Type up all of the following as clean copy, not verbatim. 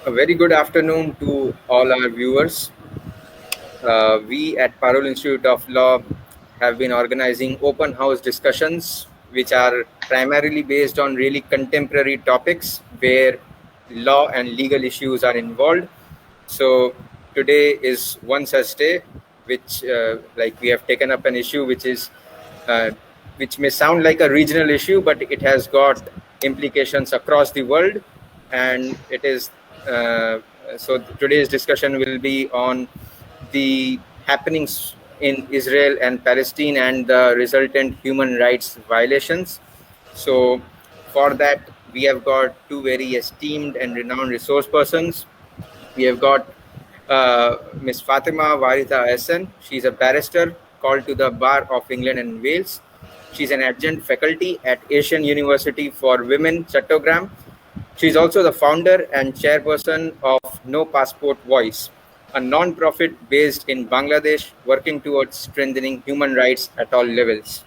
A very good afternoon to all our viewers. We at Parul Institute of Law have been organizing open house discussions, which are primarily based on really contemporary topics where law and legal issues are involved. So today is one such day, which like we have taken up an issue uh, which may sound like a regional issue, but it has got implications across the world, and it is so today's discussion will be on the happenings in Israel and Palestine and the resultant human rights violations. So, for that, we have got two very esteemed and renowned resource persons. We have got Ms. Fatima Waritha Hassan. She's a barrister called to the Bar of England and Wales. She's an adjunct faculty at Asian University for Women, Chattogram. She's also the founder and chairperson of No Passport Voice, a non-profit based in Bangladesh working towards strengthening human rights at all levels.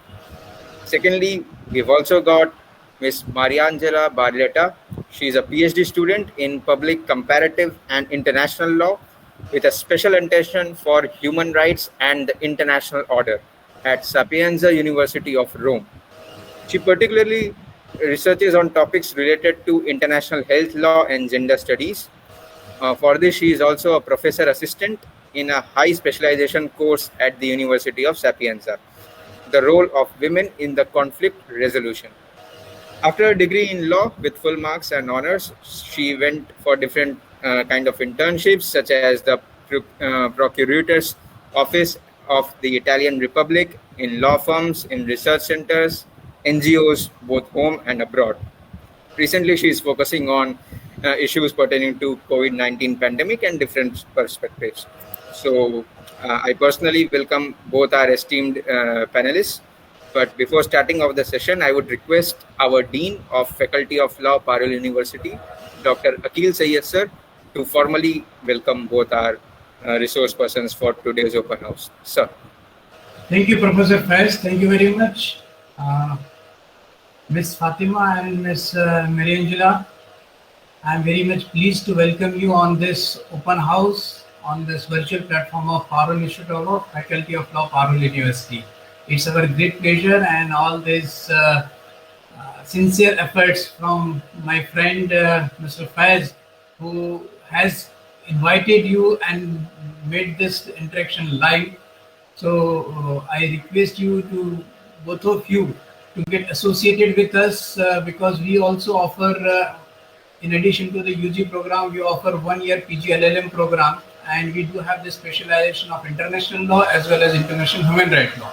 Secondly, we've also got Ms. Mariangela Barletta. She is a PhD student in public comparative and international law with a special intention for human rights and the international order at Sapienza University of Rome. She particularly researches on topics related to international health law and gender studies. For this, she is also a professor assistant in a high specialization course at the University of Sapienza, the role of women in the conflict resolution. After a degree in law with full marks and honors, she went for different kind of internships, such as the Procurator's Office of the Italian Republic, in law firms, in research centers, NGOs, both home and abroad. Recently, she is focusing on issues pertaining to COVID-19 pandemic and different perspectives. So, I personally welcome both our esteemed panelists. But before starting off the session, I would request our Dean of Faculty of Law, Parul University, Dr. Akil Sayyed sir, to formally welcome both our resource persons for today's open house. Sir. Thank you, Professor Faiz. Thank you very much. Ms. Fatima and Ms. Mariangela, I am very much pleased to welcome you on this open house, on this virtual platform of Parul Institute of Law, Faculty of Law, Parul University. It's our great pleasure, and all these sincere efforts from my friend Mr. Faiz, who has invited you and made this interaction live. So I request you to, both of you, to get associated with us because we also offer, in addition to the UG program, we offer 1 year PG LLM program, and we do have the specialization of international law as well as international human rights law.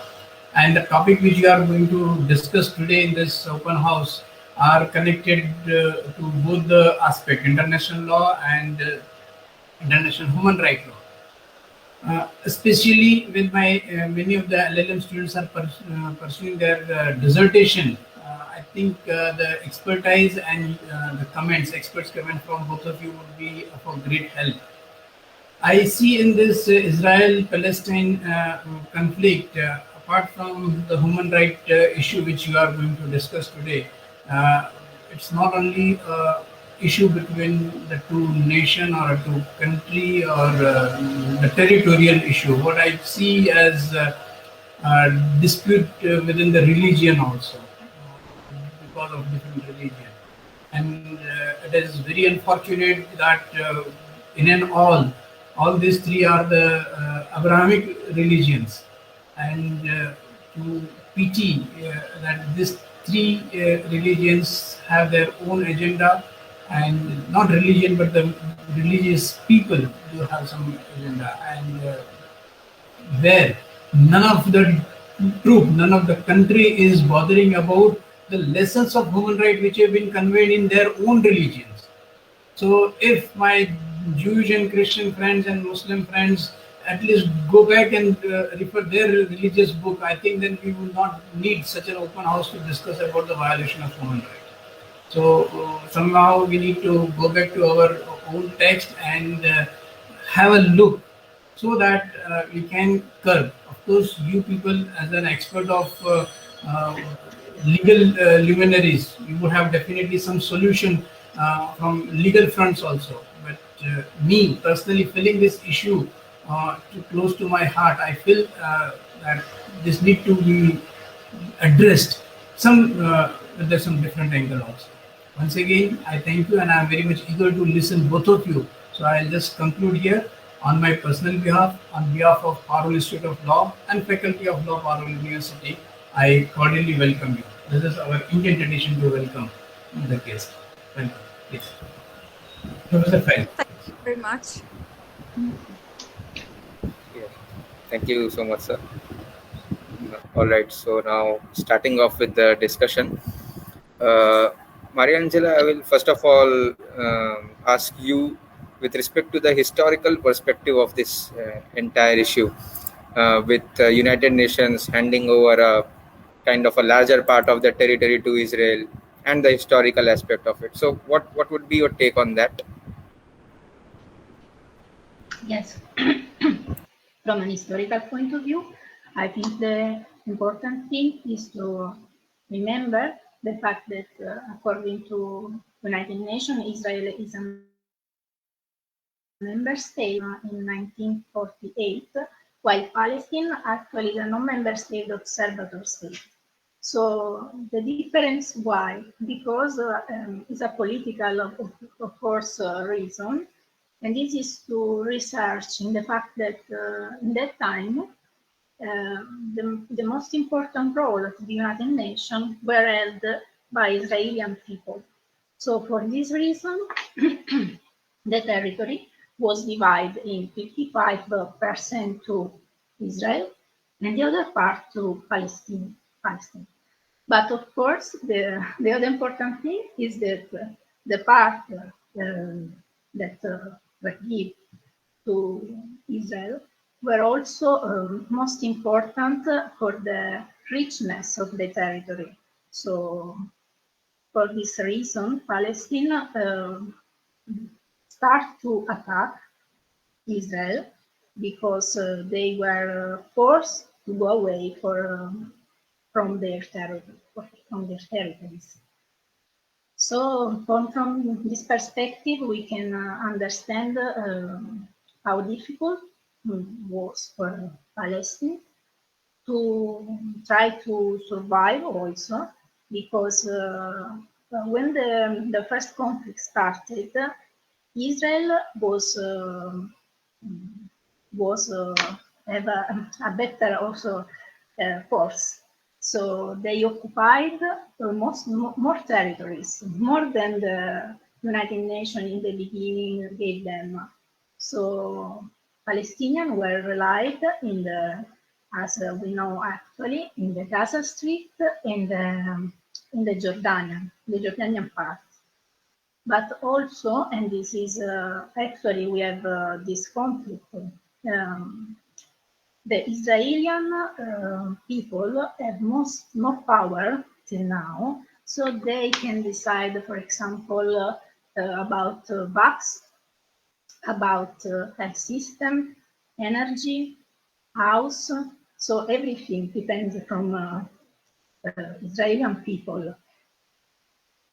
And the topic which we are going to discuss today in this open house are connected to both the aspect, international law and international human rights law. Especially with my many of the LLM students are pursuing their dissertation. I think the expertise and the experts' comments from both of you would be of great help. I see in this Israel-Palestine conflict, apart from the human rights issue which we are going to discuss today, it's not only issue between the two nation or two country or the territorial issue. What I see as a dispute within the religion also, because of different religion. And it is very unfortunate that in and all these three are the Abrahamic religions. And to pity that these three religions have their own agenda, and not religion but the religious people do have some agenda, and where none of the country is bothering about the lessons of human rights which have been conveyed in their own religions. So if my Jewish and Christian friends and Muslim friends at least go back and refer their religious book, I think then we will not need such an open house to discuss about the violation of human rights. So somehow we need to go back to our own text and have a look so that we can curb. Of course, you people as an expert of legal luminaries, you would have definitely some solution from legal fronts also. but me personally feeling this issue too close to my heart, I feel that this need to be addressed with some different angle also. Once again, I thank you and I am very much eager to listen both of you. So I'll just conclude here on my personal behalf, on behalf of Parul Institute of Law and Faculty of Law, Parul University. I cordially welcome you. This is our Indian tradition to welcome the guest. Welcome, please. Professor Fail. Thank you very much. Yeah. Thank you so much, sir. All right. So now starting off with the discussion. Maria Angela, I will first of all ask you with respect to the historical perspective of this entire issue, with United Nations handing over a kind of a larger part of the territory to Israel and the historical aspect of it. So what would be your take on that? Yes. From an historical point of view, I think the important thing is to remember the fact that according to United Nations, Israel is a member state in 1948, while Palestine actually is a non-member state observatory state. So the difference why? Because it's a political, of course, reason, and this is to research in the fact that in that time the most important role of the United Nations were held by Israeli people. So for this reason, the territory was divided in 55% to Israel and the other part to Palestine. But of course, the other important thing is that the part that were given to Israel were also most important for the richness of the territory. So for this reason, Palestine start to attack Israel because they were forced to go away from their territories. So from this perspective, we can understand how difficult was for Palestine to try to survive also, because when the first conflict started, Israel was have a better also force. So they occupied almost more territories, more than the United Nations in the beginning gave them. So Palestinians were relied in the, as we know actually, in the Gaza Strip and in the Jordanian part. But also, and this is actually we have this conflict. The Israeli people have more power till now, so they can decide, for example, about vax, about health system, energy, house. So everything depends from Israeli people.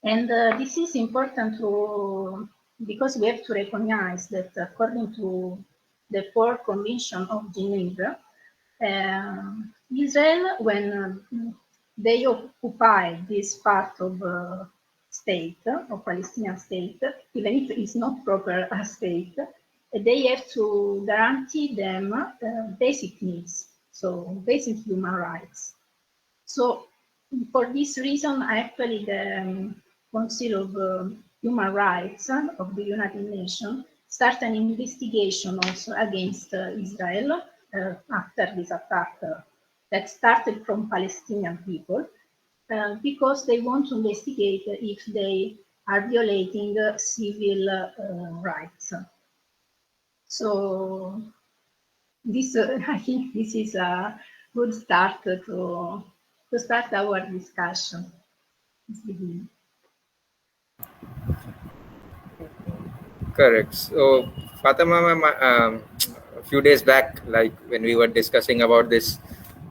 And this is important because we have to recognize that according to the Fourth Convention of Geneva, Israel, when they occupy this part of state, of Palestinian state, even if it's not proper a state, they have to guarantee them basic needs, so basic human rights. So for this reason, actually the Council of Human Rights of the United Nations started an investigation also against Israel after this attack that started from Palestinian people, because they want to investigate if they are violating civil rights. So this, I think this is a good start to start our discussion. Correct. So, Fatima, ma'am, a few days back, like when we were discussing about this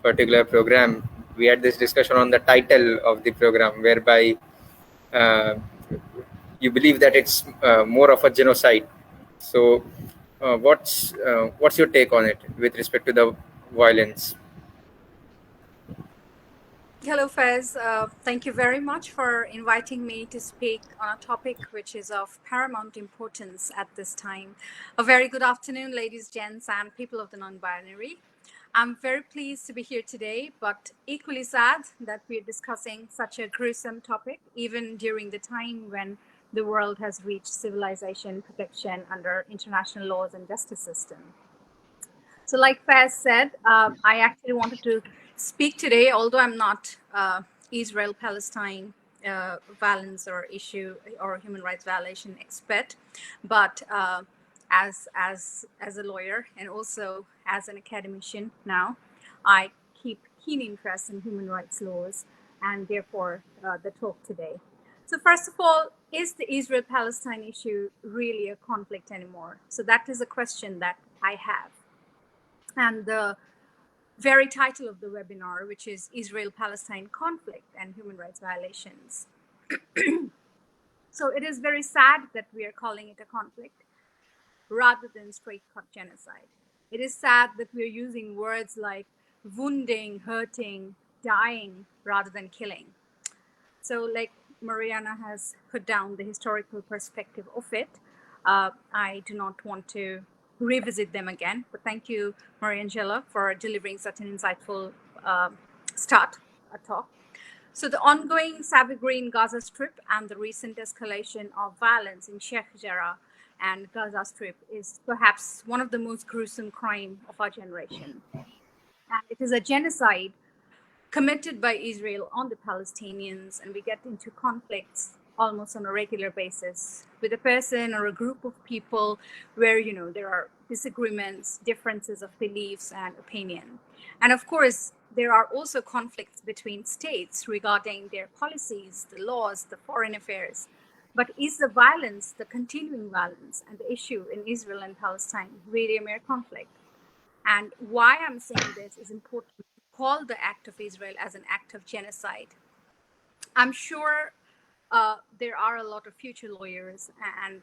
particular program, we had this discussion on the title of the program, whereby you believe that it's more of a genocide So, what's your take on it with respect to the violence? Hello, Fez. Thank you very much for inviting me to speak on a topic which is of paramount importance at this time. A very good afternoon, ladies, gents, and people of the non-binary. I'm very pleased to be here today, but equally sad that we're discussing such a gruesome topic, even during the time when the world has reached civilization protection under international laws and justice system. So like Faz said, I actually wanted to speak today, although I'm not Israel-Palestine violence or issue or human rights violation expert, but as a lawyer and also as an academician now, I keep keen interest in human rights laws and therefore the talk today. So first of all, is the Israel-Palestine issue really a conflict anymore? So that is a question that I have. And the very title of the webinar, which is Israel-Palestine Conflict and Human Rights Violations. So it is very sad that we are calling it a conflict rather than straight-cut genocide. It is sad that we are using words like wounding, hurting, dying, rather than killing. So like Mariana has put down the historical perspective of it, I do not want to revisit them again, but thank you, Mariangela, for delivering such an insightful talk. So the ongoing savagery in Gaza Strip and the recent escalation of violence in Sheikh Jarrah and Gaza Strip is perhaps one of the most gruesome crimes of our generation. And it is a genocide committed by Israel on the Palestinians, and we get into conflicts almost on a regular basis with a person or a group of people where, you know, there are disagreements, differences of beliefs and opinion. And of course, there are also conflicts between states regarding their policies, the laws, the foreign affairs. But is the violence, the continuing violence and the issue in Israel and Palestine really a mere conflict? And why I'm saying this is important to call the act of Israel as an act of genocide. I'm sure there are a lot of future lawyers and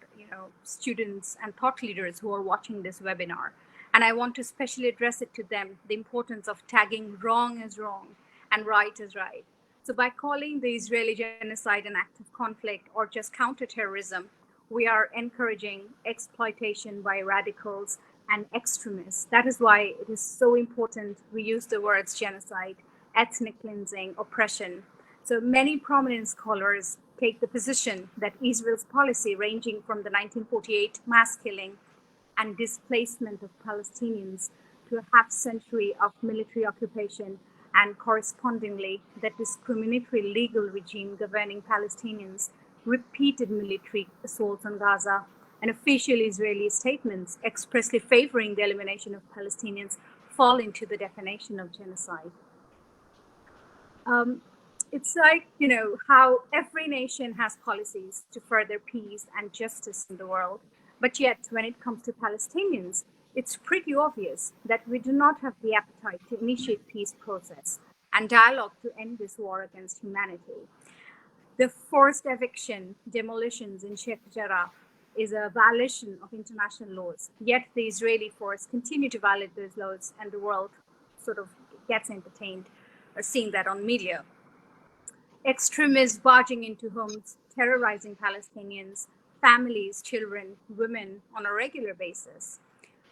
students and thought leaders who are watching this webinar. And I want to specially address it to them, the importance of tagging wrong as wrong and right as right. So by calling the Israeli genocide an act of conflict or just counterterrorism, we are encouraging exploitation by radicals and extremists. That is why it is so important we use the words genocide, ethnic cleansing, oppression. So many prominent scholars take the position that Israel's policy, ranging from the 1948 mass killing and displacement of Palestinians to a half century of military occupation, and correspondingly the discriminatory legal regime governing Palestinians, repeated military assaults on Gaza, and official Israeli statements expressly favoring the elimination of Palestinians fall into the definition of genocide. It's like, how every nation has policies to further peace and justice in the world. But yet, when it comes to Palestinians, it's pretty obvious that we do not have the appetite to initiate peace process and dialogue to end this war against humanity. The forced eviction, demolitions in Sheikh Jarrah is a violation of international laws. Yet the Israeli force continue to violate those laws, and the world sort of gets entertained or seeing that on media. Extremists barging into homes, terrorizing Palestinians, families, children, women on a regular basis.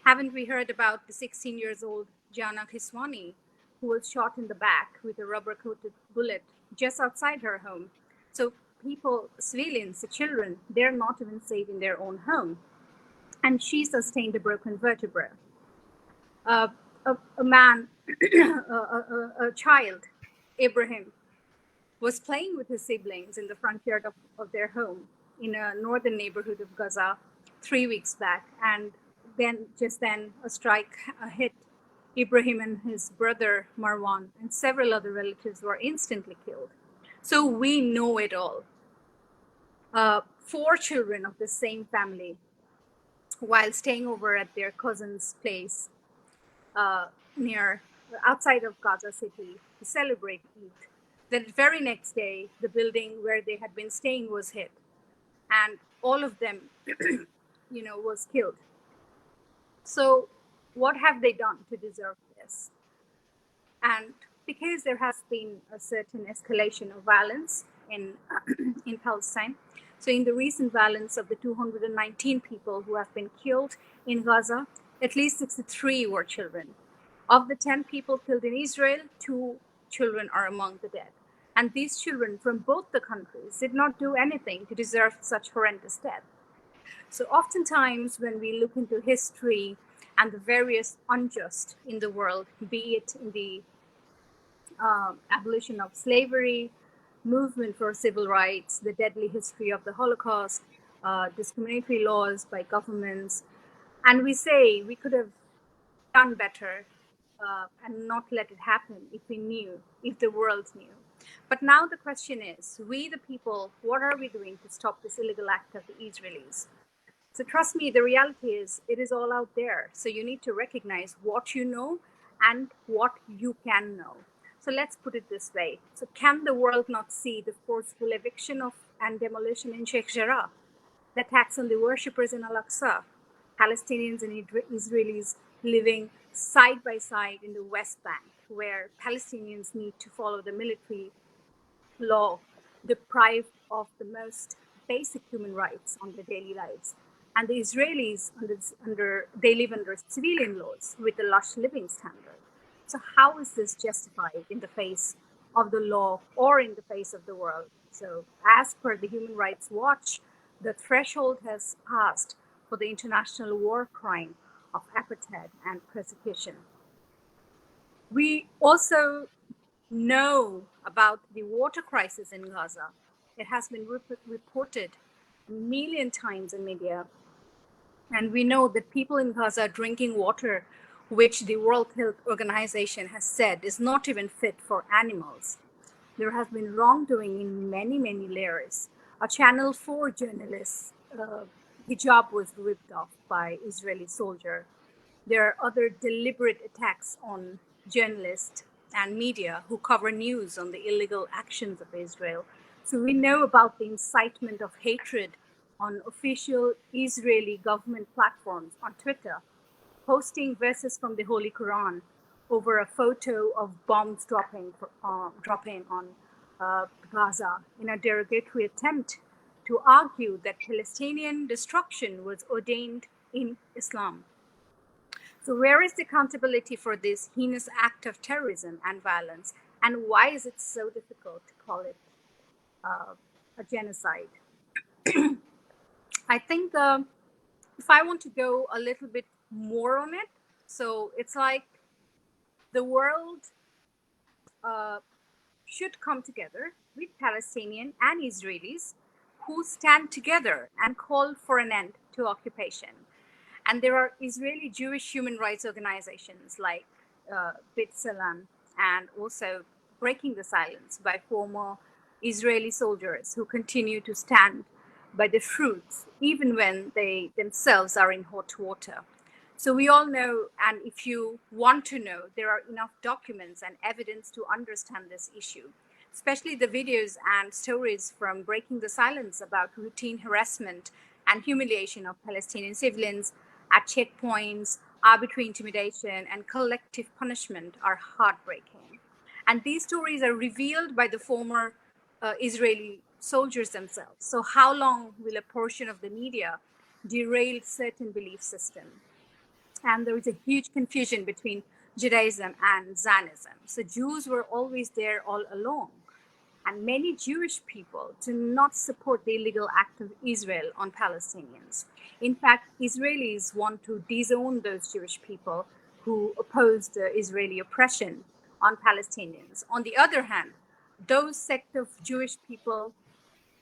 Haven't we heard about the 16-year-old Jana Kiswani, who was shot in the back with a rubber-coated bullet just outside her home? So people, civilians, the children, they're not even safe in their own home. And she sustained a broken vertebra. A man, a child, Ibrahim, was playing with his siblings in the front yard of their home in a northern neighborhood of Gaza 3 weeks back. And then a strike hit Ibrahim and his brother Marwan, and several other relatives were instantly killed. So we know it all. 4 children of the same family, while staying over at their cousin's place outside of Gaza City to celebrate Eid. The very next day, the building where they had been staying was hit, and all of them was killed. So what have they done to deserve this? And because there has been a certain escalation of violence in in Palestine, so in the recent violence of the 219 people who have been killed in Gaza, at least 63 were children. Of the 10 people killed in Israel, 2 children are among the dead. And these children from both the countries did not do anything to deserve such horrendous death. So oftentimes when we look into history and the various unjust in the world, be it in the abolition of slavery, movement for civil rights, the deadly history of the Holocaust, discriminatory laws by governments, and we say we could have done better and not let it happen if we knew, if the world knew. But now the question is, we the people, what are we doing to stop this illegal act of the Israelis? So trust me, the reality is it is all out there. So you need to recognize what you know and what you can know. So let's put it this way. So can the world not see the forceful eviction of and demolition in Sheikh Jarrah, the attacks on the worshippers in Al-Aqsa, Palestinians and Israelis living side by side in the West Bank, where Palestinians need to follow the military law, deprived of the most basic human rights on their daily lives. And the Israelis, they live under civilian laws with a lush living standard. So how is this justified in the face of the law or in the face of the world? So as per the Human Rights Watch, the threshold has passed for the international war crime of apartheid and persecution. We also know about the water crisis in Gaza. It has been reported a million times in media. And we know that people in Gaza are drinking water, which the World Health Organization has said is not even fit for animals. There has been wrongdoing in many, many layers. A Channel 4 journalist, hijab was ripped off by Israeli soldier. There are other deliberate attacks on journalists and media who cover news on the illegal actions of Israel. So we know about the incitement of hatred on official Israeli government platforms on Twitter, posting verses from the Holy Quran over a photo of bombs dropping on Gaza in a derogatory attempt to argue that Palestinian destruction was ordained in Islam. So where is the accountability for this heinous act of terrorism and violence? And why is it so difficult to call it a genocide? I think if I want to go a little bit more on it, so it's like the world should come together with Palestinian and Israelis who stand together and call for an end to occupation. And there are Israeli Jewish human rights organizations like B'Tselem and also Breaking the Silence by former Israeli soldiers who continue to stand by the troops even when they themselves are in hot water. So we all know, and if you want to know, there are enough documents and evidence to understand this issue, especially the videos and stories from Breaking the Silence about routine harassment and humiliation of Palestinian civilians at checkpoints, arbitrary intimidation, and collective punishment are heartbreaking. And these stories are revealed by the former Israeli soldiers themselves. So how long will a portion of the media derail certain belief systems? And there is a huge confusion between Judaism and Zionism. So Jews were always there all along. And many Jewish people do not support the illegal act of Israel on Palestinians. In fact, Israelis want to disown those Jewish people who oppose the Israeli oppression on Palestinians. On the other hand, those sect of Jewish people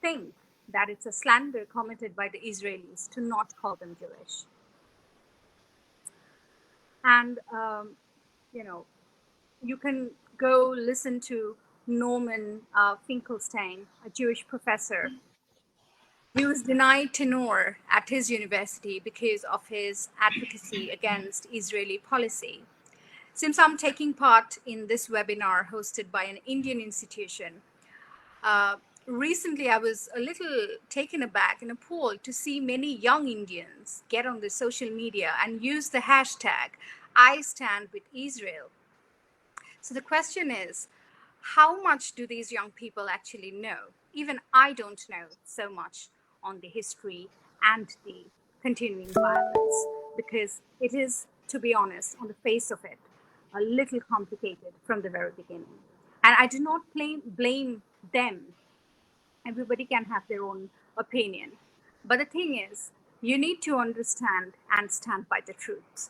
think that it's a slander committed by the Israelis to not call them Jewish. And, you can go listen to Norman Finkelstein, a Jewish professor. He was denied tenure at his university because of his advocacy against Israeli policy. Since I'm taking part in this webinar hosted by an Indian institution, recently I was a little taken aback and appalled to see many young Indians get on the social media and use the hashtag I stand with Israel. So the question is, how much do these young people actually know? Even I don't know so much on the history and the continuing violence, because it is, to be honest, on the face of it, a little complicated from the very beginning. And I do not blame them. Everybody can have their own opinion. But the thing is, you need to understand and stand by the truth.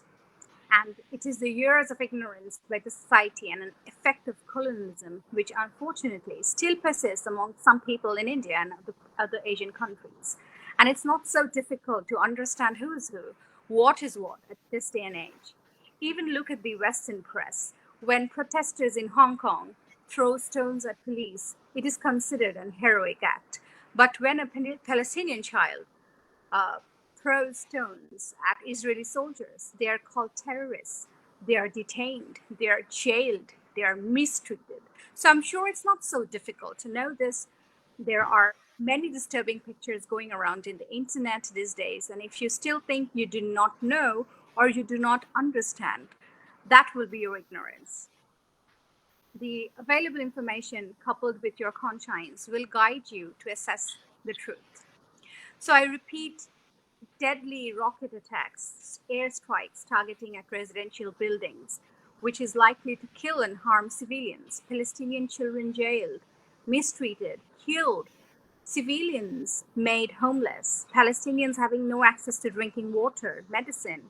And it is the years of ignorance by the society and an effect of colonialism, which unfortunately still persists among some people in India and other Asian countries. And it's not so difficult to understand who is who, what is what at this day and age. Even look at the Western press. When protesters in Hong Kong throw stones at police, it is considered an heroic act. But when a Palestinian child uh, throw stones at Israeli soldiers, they are called terrorists. They are detained, they are jailed, they are mistreated. So I'm sure it's not so difficult to know this. There are many disturbing pictures going around in the internet these days. And if you still think you do not know or you do not understand, that will be your ignorance. The available information coupled with your conscience will guide you to assess the truth. So I repeat, deadly rocket attacks, airstrikes targeting at residential buildings, which is likely to kill and harm civilians, Palestinian children jailed, mistreated, killed, civilians made homeless, Palestinians having no access to drinking water, medicine,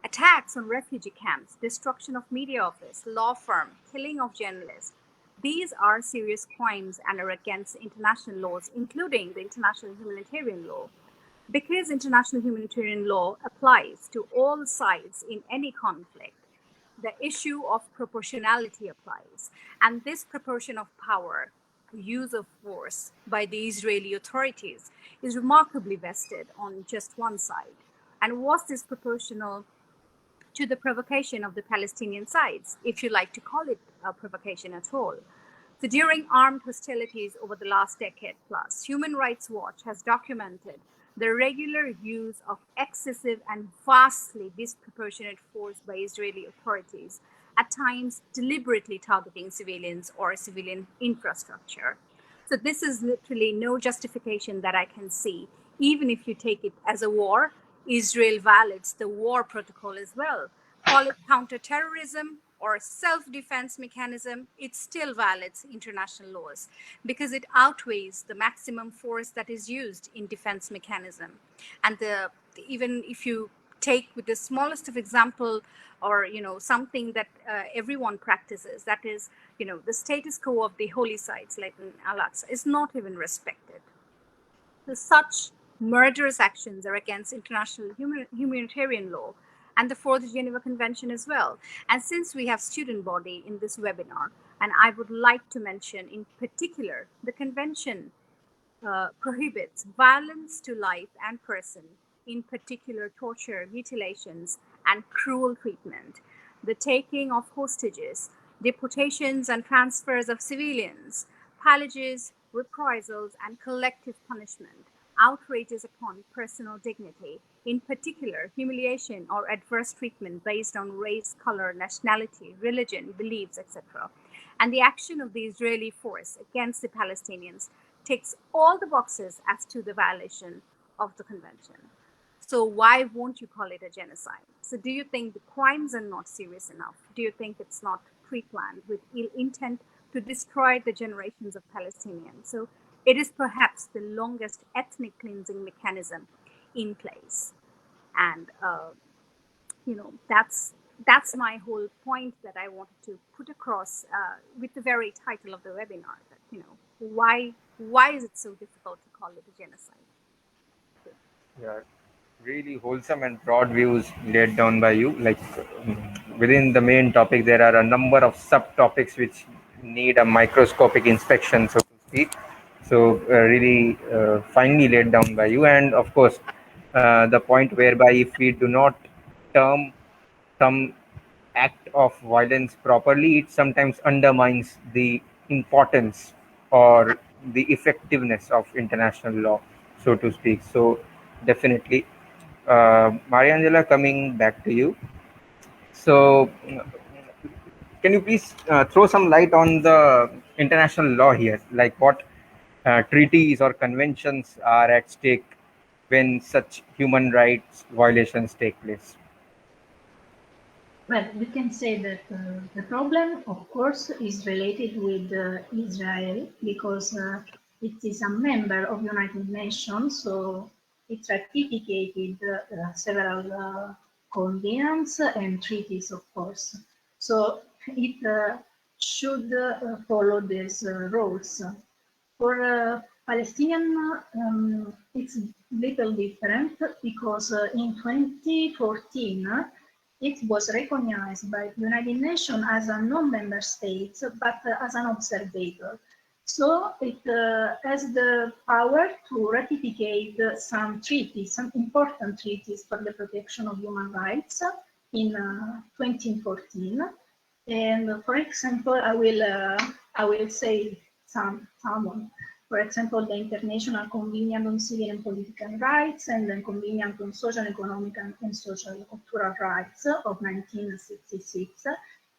attacks on refugee camps, destruction of media office, law firm, killing of journalists. These are serious crimes and are against international laws, including the international humanitarian law. Because international humanitarian law applies to all sides in any conflict, the issue of proportionality applies. And this proportion of power, use of force by the Israeli authorities, is remarkably vested on just one side. And was this proportional to the provocation of the Palestinian sides, if you like to call it a provocation at all? So during armed hostilities over the last decade plus, Human Rights Watch has documented the regular use of excessive and vastly disproportionate force by Israeli authorities, at times deliberately targeting civilians or civilian infrastructure. So this is literally no justification that I can see. Even if you take it as a war, Israel violates the war protocol as well. Call it counterterrorism or self-defense mechanism, it still violates international laws because it outweighs the maximum force that is used in defense mechanism. And even if you take with the smallest of example, or something that everyone practices, that is, the status quo of the holy sites like in Al-Aqsa is not even respected. So such murderous actions are against international humanitarian law and the Fourth Geneva Convention as well. And since we have student body in this webinar, and I would like to mention in particular, the convention prohibits violence to life and person, in particular torture, mutilations, and cruel treatment, the taking of hostages, deportations and transfers of civilians, pillages, reprisals, and collective punishment, outrages upon personal dignity, in particular humiliation or adverse treatment based on race, color, nationality, religion, beliefs, etc. And the action of the Israeli force against the Palestinians ticks all the boxes as to the violation of the convention. So why won't you call it a genocide? So do you think the crimes are not serious enough? Do you think it's not pre-planned with ill intent to destroy the generations of Palestinians? So it is perhaps the longest ethnic cleansing mechanism in place. And that's my whole point that I wanted to put across with the very title of the webinar. That why is it so difficult to call it a genocide? Yeah, really wholesome and broad views laid down by you. Like within the main topic, there are a number of subtopics which need a microscopic inspection, so to speak. So really finely laid down by you. And of course, the point whereby if we do not term some act of violence properly, it sometimes undermines the importance or the effectiveness of international law, so to speak. So definitely, Mariangela, coming back to you. So can you please throw some light on the international law here, like what treaties or conventions are at stake when such human rights violations take place? Well, we can say that the problem, of course, is related with Israel because it is a member of United Nations, so it ratificated several conventions and treaties, of course. So it should follow these rules. For Palestinian, it's little different because in 2014 it was recognized by the United Nations as a non-member state, but as an observer. So it has the power to ratify some treaties, some important treaties for the protection of human rights in 2014. And for example, I will say some. For example, the International Convention on Civil and Political Rights and the Convention on Social, Economic and Social Cultural Rights of 1966.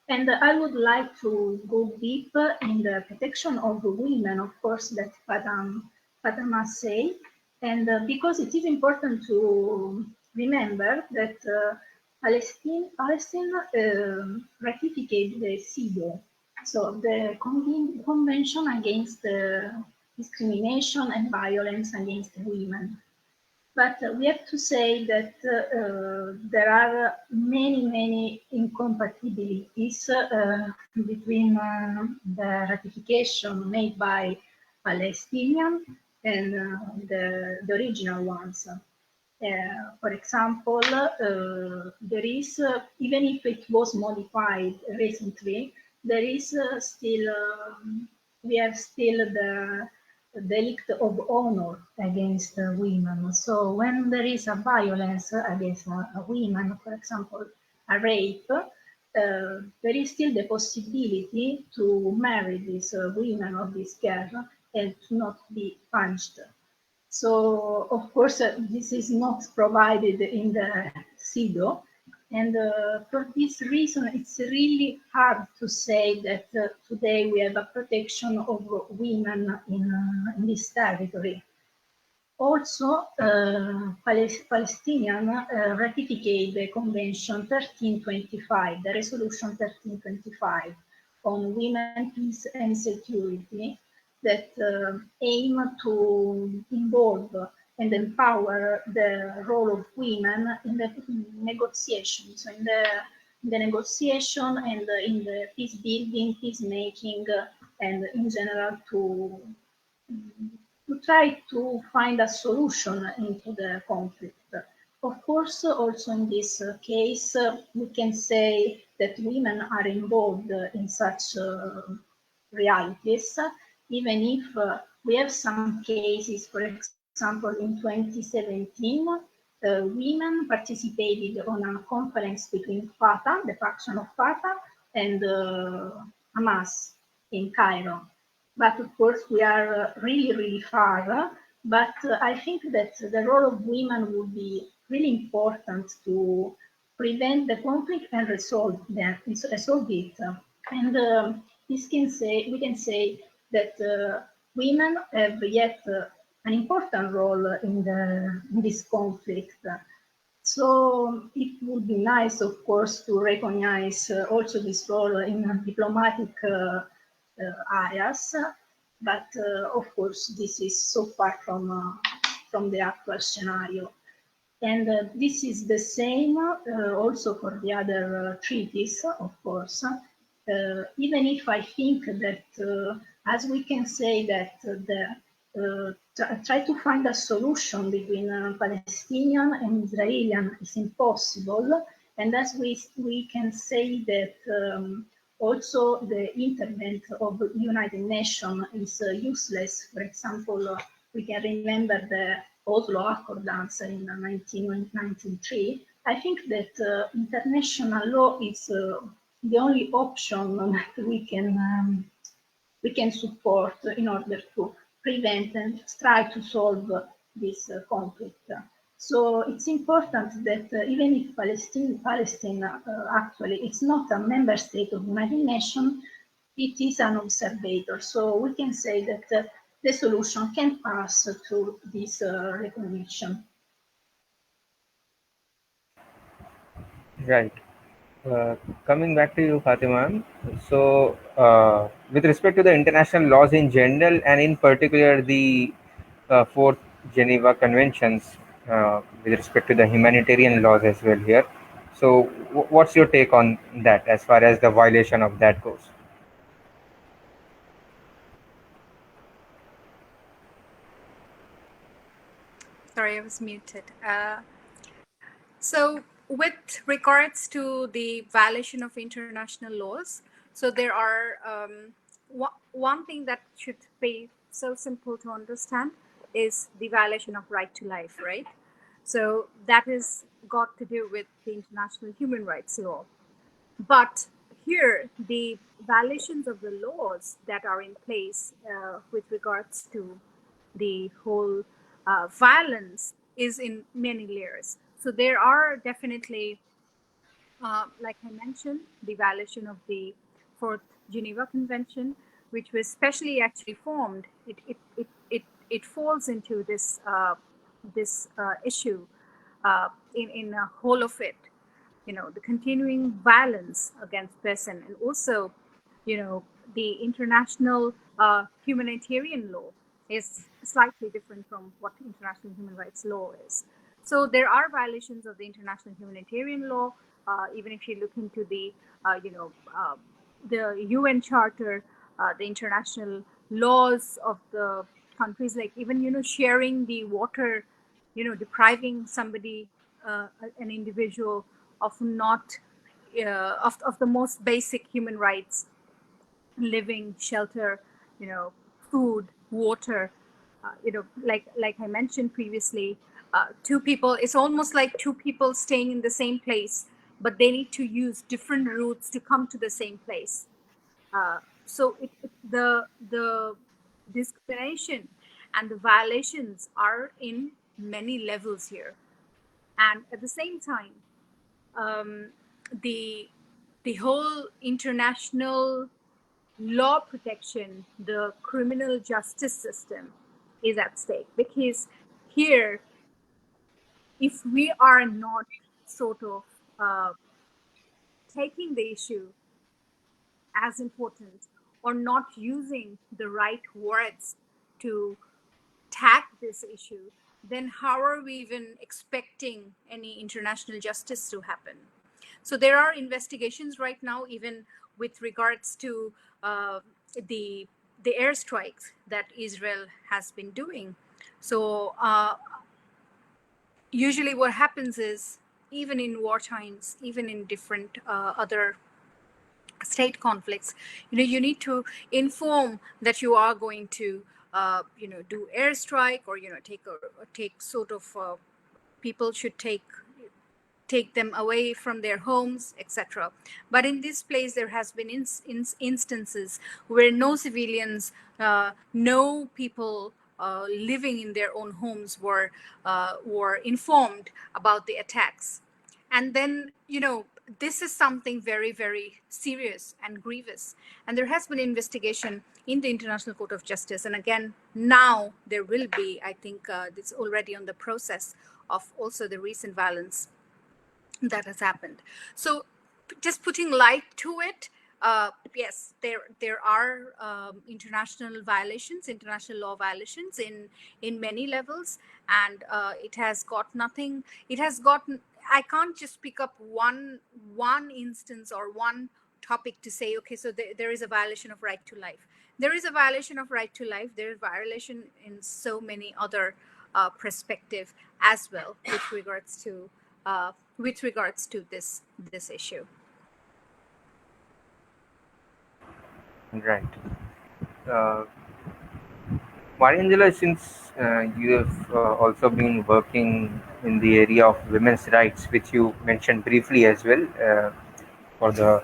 And I would like to go deep in the protection of the women, of course, that Fatima say, and because it is important to remember that Palestine ratified the CEDAW, so the Convention Against Discrimination and Violence Against Women. But we have to say that there are many incompatibilities between the ratification made by Palestinian and the original ones. For example, there is, even if it was modified recently, there is still, we have still the delicт of honor against women. So when there is a violence against a woman, for example, a rape, there is still the possibility to marry this woman or this girl and to not be punished. So, of course, this is not provided in the CEDAW. And for this reason, it's really hard to say that today we have a protection of women in this territory. Also, Palestinian ratified the Convention 1325, the Resolution 1325 on women, peace and security that aim to involve and empower the role of women in the negotiations, in the negotiation and in the peace building, peacemaking, and in general to try to find a solution into the conflict. Of course, also in this case, we can say that women are involved in such realities, even if we have some cases, for example, in 2017, women participated on a conference between Fatah, the faction of Fatah, and Hamas in Cairo. But of course, we are really far. But I think that the role of women would be really important to prevent the conflict and resolve it. And we can say that women have yet an important role in this conflict. So it would be nice, of course, to recognize also this role in diplomatic areas, but of course this is so far from the actual scenario. And this is the same also for the other treaties, of course. Even if I think that, as we can say that try to find a solution between Palestinian and Israeli is impossible, and as we can say that also the intervention of the United Nations is useless. For example, we can remember the Oslo Accords in 1993. I think that international law is the only option that we can support in order to prevent and try to solve this conflict. So it's important that even if Palestine actually is not a member state of the United Nations, it is an observer. So we can say that the solution can pass through this recognition. Right. Coming back to you, Fatima. So, with respect to the international laws in general, and in particular the Fourth Geneva Conventions, with respect to the humanitarian laws as well here. So, what's your take on that as far as the violation of that goes? Sorry, I was muted. So with regards to the violation of international laws, so there are one thing that should be so simple to understand is the violation of right to life, right? So that is got to do with the international human rights law. But here, the violations of the laws that are in place with regards to the whole violence is in many layers. So there are definitely, like I mentioned, the violation of the Fourth Geneva Convention, which was specially actually formed. It falls into this issue in a whole of it. The continuing violence against person, and also, the international humanitarian law is slightly different from what international human rights law is. So there are violations of the international humanitarian law. Even if you look into the UN Charter, the international laws of the countries, like even sharing the water, depriving somebody, an individual, of not of the most basic human rights: living, shelter, food, water. Like I mentioned previously, two people. It's almost like two people staying in the same place, but they need to use different routes to come to the same place. So the discrimination and the violations are in many levels here, and at the same time, um, the the whole international law protection, the criminal justice system, is at stake, because here, if we are not sort of uh, taking the issue as important, or not using the right words to tag this issue, then how are we even expecting any international justice to happen? So there are investigations right now, even with regards to the the airstrikes that Israel has been doing. So usually, what happens is, even in war times, even in different other state conflicts, you need to inform that you are going to do airstrike, or take sort of people should take them away from their homes, etc. But in this place, there has been instances where no civilians, no people living in their own homes were informed about the attacks. And then, this is something very, very serious and grievous. And there has been investigation in the International Court of Justice. And again, now there will be, I think it's already on the process of also the recent violence that has happened. So just putting light to it, yes, there are international violations, international law violations in many levels, and it has got nothing. It has gotten. I can't just pick up one instance or one topic to say, okay, so there is a violation of right to life. There is a violation of right to life. There is violation in so many other perspective as well, with regards to this issue. Right. Uh, Mariangela, since you have also been working in the area of women's rights, which you mentioned briefly as well, for the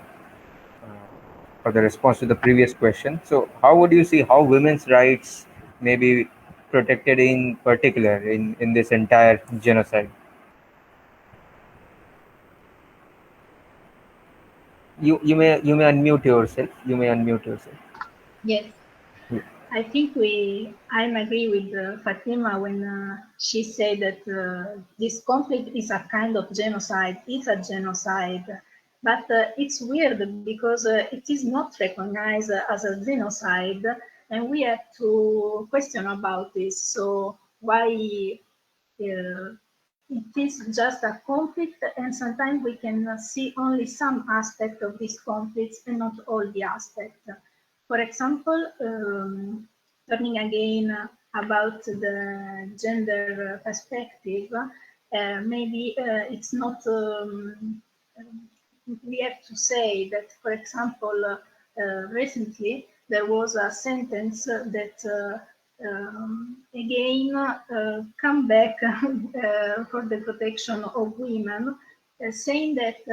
for the response to the previous question. So, how would you see how women's rights maybe protected in particular in this entire genocide? You may unmute yourself. You may unmute yourself. Yes, Yeah. I think I'm agree with Fatima when she said that this conflict is a kind of genocide. It's a genocide, but it's weird because it is not recognized as a genocide, and we have to question about this. So why it is just a conflict, and sometimes we can see only some aspect of this conflict and not all the aspect. For example, turning again about the gender perspective, maybe it's not. We have to say that, for example, recently there was a sentence that again come back for the protection of women, saying that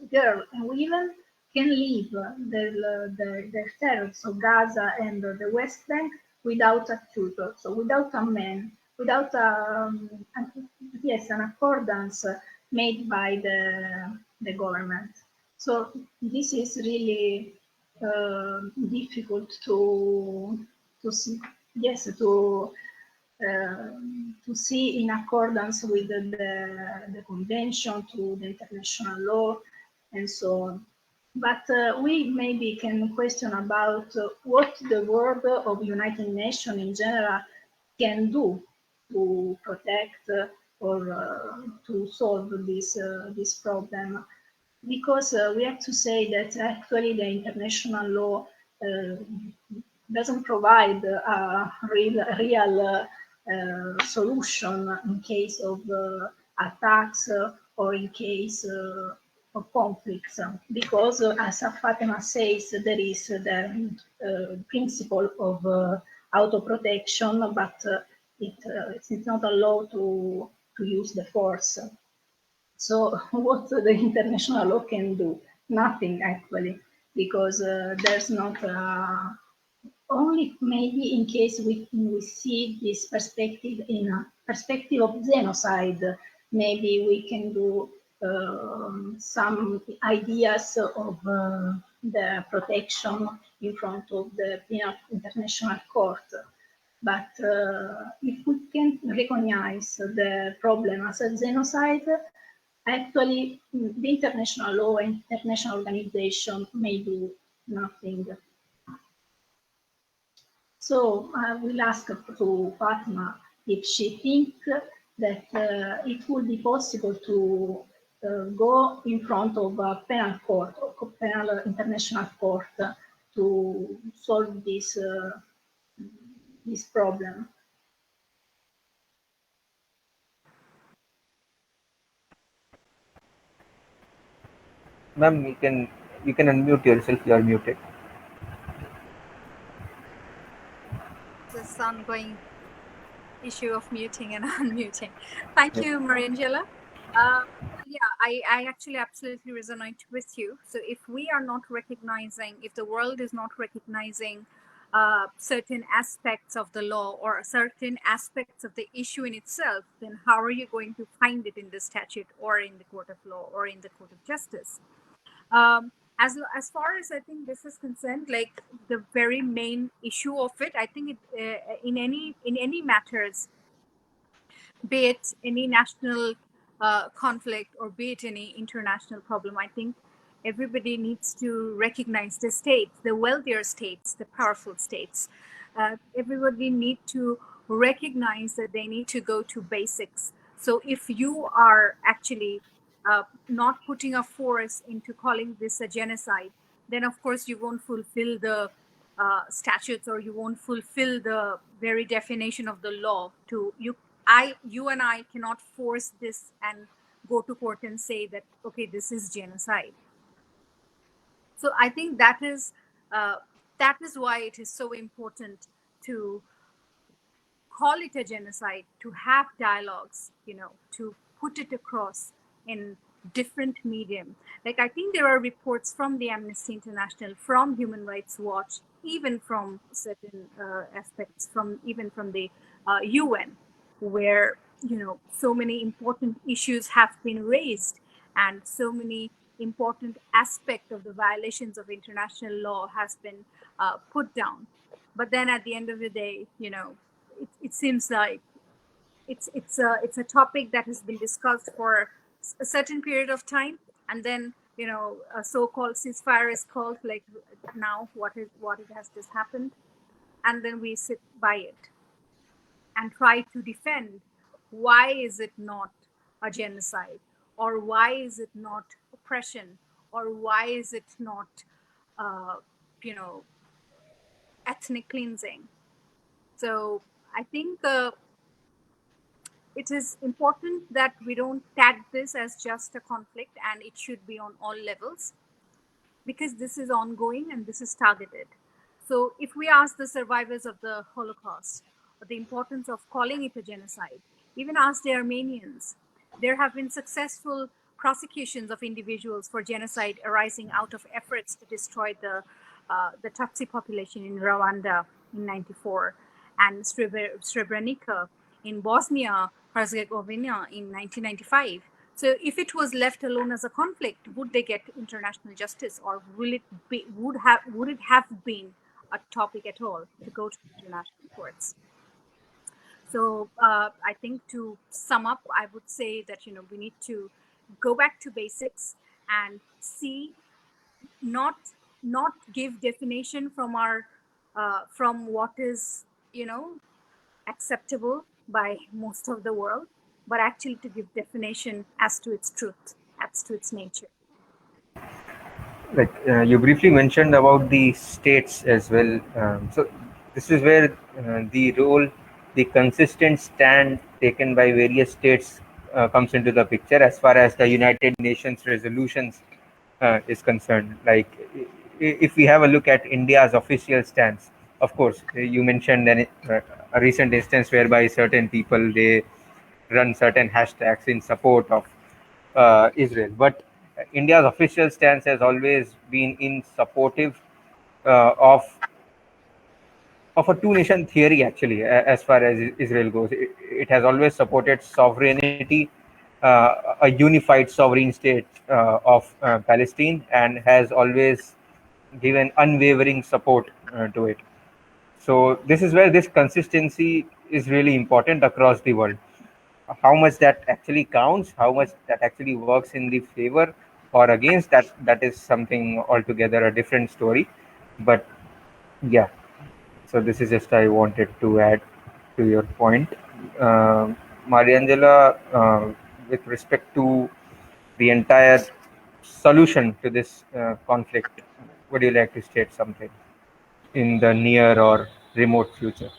girls and women can leave their territories, so Gaza and the West Bank, without a tutor, so without a man, without yes, an accordance made by the government. So this is really difficult to see. Yes, to see in accordance with the convention, to the international law, and so on. But we maybe can question about what the world of United Nations in general can do to protect or to solve this problem, because we have to say that actually the international law uh, doesn't provide a real solution in case of attacks or in case of conflicts, because as Fatima says, there is the principle of auto protection, but it's not allowed to use the force. So what the international law can do? Nothing actually, because there's not only maybe in case we see this perspective in a perspective of genocide, maybe we can do some ideas of the protection in front of the Penal International Court. But if we can recognize the problem as a genocide, actually, the international law and international organization may do nothing. So I will ask to Fatma if she thinks that it would be possible to go in front of a penal court or penal international court to solve this problem. Ma'am, you can unmute yourself. You are muted. This ongoing issue of muting and unmuting. Thank Yeah. you, Mariangela. Yeah, I actually absolutely resonate with you. So if we are not recognizing, if the world is not recognizing certain aspects of the law or certain aspects of the issue in itself, then how are you going to find it in the statute or in the court of law or in the court of justice? As far as I think this is concerned, like the very main issue of it, I think it in any matters, be it any national conflict or be it any international problem, I think everybody needs to recognize the states, the wealthier states, the powerful states. Everybody need to recognize that they need to go to basics. So if you are actually not putting a force into calling this a genocide, then of course you won't fulfill the statutes, or you won't fulfill the very definition of the law. To you and I cannot force this and go to court and say that okay, this is genocide. So I think uh, that is why it is so important to call it a genocide, to have dialogues, to put it across in different medium. Like, I think there are reports from the Amnesty International, from Human Rights Watch, even from certain aspects, from even from the UN, where so many important issues have been raised, and so many important aspect of the violations of international law has been put down. But then at the end of the day, it seems like it's a topic that has been discussed for a certain period of time, and then a so-called ceasefire is called, like now what it has just happened, and then we sit by it and try to defend why is it not a genocide, or why is it not oppression, or why is it not uh, you know ethnic cleansing. So I think it is important that we don't tag this as just a conflict, and it should be on all levels, because this is ongoing and this is targeted. So if we ask the survivors of the Holocaust the importance of calling it a genocide, even ask the Armenians, there have been successful prosecutions of individuals for genocide arising out of efforts to destroy the Tutsi population in Rwanda in '94, and Srebrenica in Bosnia Herzegovina in 1995. So if it was left alone as a conflict, would they get international justice, or would it have been a topic at all to go to international courts? So I think, to sum up, I would say that we need to go back to basics and see, not give definition from our from what is acceptable by most of the world, but actually to give definition as to its truth, as to its nature. Like you briefly mentioned about the states as well. So this is where the consistent stand taken by various states comes into the picture as far as the United Nations resolutions is concerned. Like if we have a look at India's official stance, of course, you mentioned a recent instance whereby certain people, they run certain hashtags in support of Israel. But India's official stance has always been in supportive of a two-nation theory. Actually, as far as Israel goes, it has always supported sovereignty, a unified sovereign state of Palestine, and has always given unwavering support to it. So this is where this consistency is really important across the world. How much that actually counts, how much that actually works in the favor or against, that is something altogether a different story. But yeah, so this is just I wanted to add to your point. Mariangela, with respect to the entire solution to this conflict, would you like to state something in the near or remote future?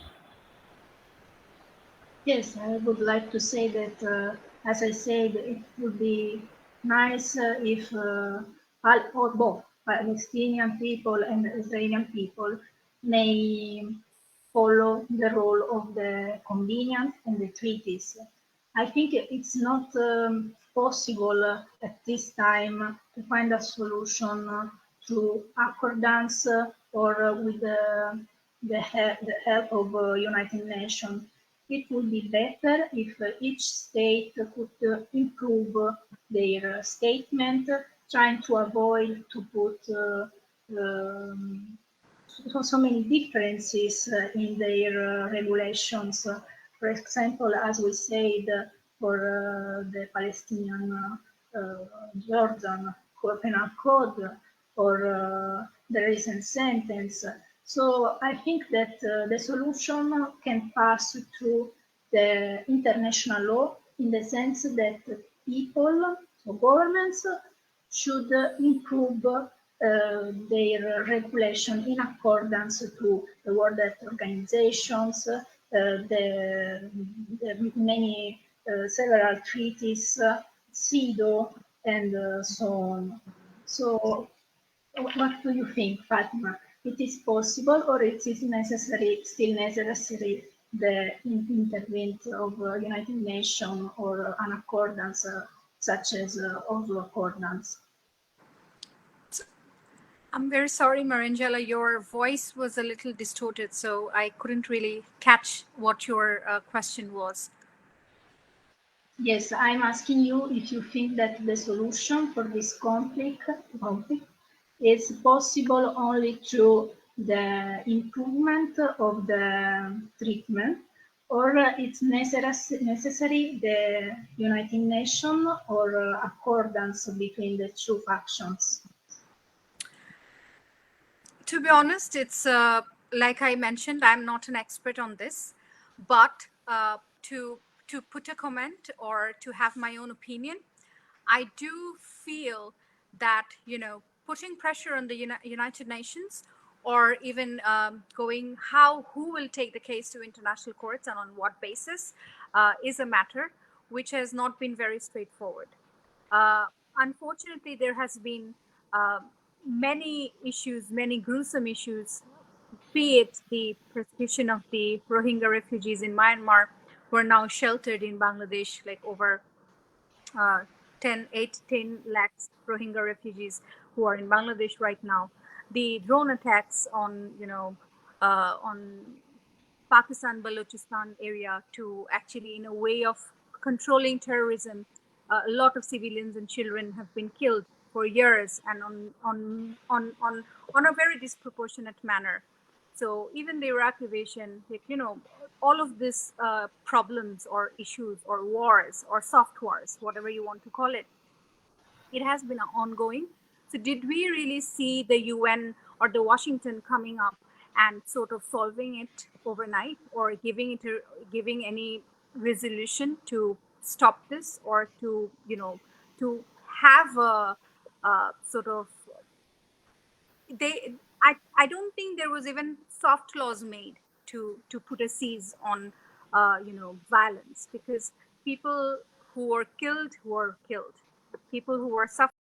Yes, I would like to say that, as I said, it would be nice if or both Palestinian people and Israeli people may follow the role of the convenience and the treaties. I think it's not possible at this time to find a solution through accordance or with the help of United Nations. It would be better if each state could improve their statement, trying to avoid to put so many differences in their regulations. For example, as we said, for the Palestinian Jordan Penal Code or the recent sentence. So I think that the solution can pass through the international law, in the sense that people or governments should improve their regulation in accordance to the World Health Organizations, the many several treaties, CEDAW, and so on. So, what do you think, Fatima? It is possible, or it is necessary, still necessary, the intervention of United Nations or an accordance such as Oslo Accordance. I'm very sorry, Marangela, your voice was a little distorted, so I couldn't really catch what your question was. Yes, I'm asking you if you think that the solution for this conflict is possible only through the improvement of the treatment, or it's necessary the United Nations or accordance between the two factions. To be honest, it's like I mentioned, I'm not an expert on this, but to put a comment or to have my own opinion, I do feel that putting pressure on the United Nations, or even going who will take the case to international courts and on what basis, is a matter which has not been very straightforward. Uh, Unfortunately, there has been uh, many issues, many gruesome issues, be it the persecution of the Rohingya refugees in Myanmar, who are now sheltered in Bangladesh, like over uh, 10 lakhs Rohingya refugees who are in Bangladesh right now. The drone attacks on, on Pakistan, Balochistan area to actually, in a way of controlling terrorism, a lot of civilians and children have been killed for years and on a very disproportionate manner. So even the Iraq invasion, like, all of these problems or issues or wars or soft wars, whatever you want to call it has been ongoing. So did we really see the UN or the Washington coming up and sort of solving it overnight, or giving any resolution to stop this, or to to have a sort of they I don't think there was even soft laws made to put a cease on violence, because people who were killed, people who were suffering